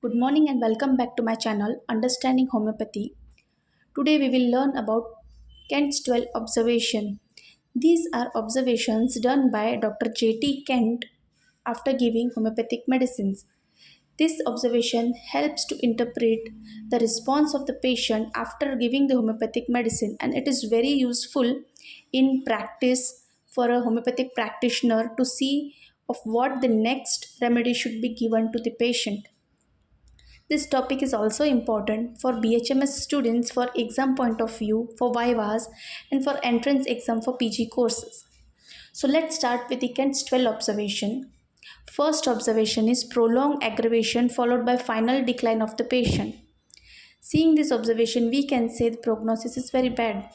Good morning and welcome back to my channel Understanding Homeopathy. Today we will learn about Kent's 12 observation. These are observations done by Dr. Kent after giving homeopathic medicines. This observation helps to interpret the response of the patient after giving the homeopathic medicine, and it is very useful in practice for a homeopathic practitioner to see of what the next remedy should be given to the patient. This topic is also important for BHMS students for exam point of view, for vivas, and for entrance exam for PG courses. So let's start with the Kent's 12 observation. First observation is prolonged aggravation followed by final decline of the patient. Seeing this observation, we can say the prognosis is very bad.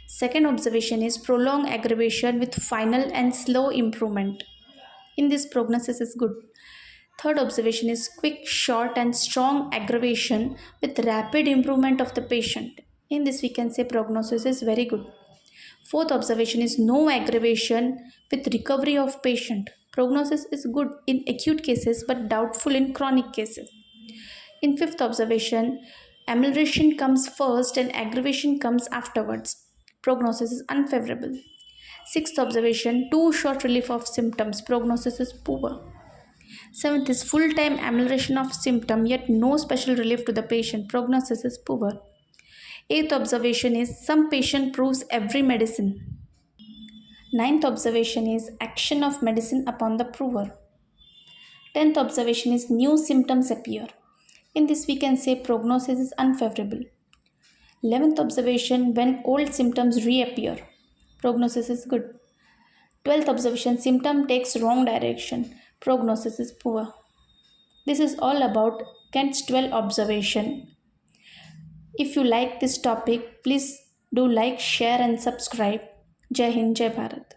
Second observation is prolonged aggravation with final and slow improvement. In this, prognosis is good. Third observation is quick, short, and strong aggravation with rapid improvement of the patient. In this, we can say prognosis is very good. Fourth observation is no aggravation with recovery of patient. Prognosis is good in acute cases but doubtful in chronic cases. In fifth observation, amelioration comes first and aggravation comes afterwards. Prognosis is unfavorable. Sixth observation, too short relief of symptoms. Prognosis is poor. Seventh is full-time amelioration of symptom yet no special relief to the patient. Prognosis is poor. Eighth observation is some patient proves every medicine. Ninth observation is action of medicine upon the prover. Tenth observation is new symptoms appear. In this we can say prognosis is unfavorable. 11th observation, when old symptoms reappear. Prognosis is good. 12th observation, symptom takes wrong direction. Prognosis is poor. This is all about Kent's 12 observation. If you like this topic, please do like, share and subscribe. Jai Hind, Jai Bharat.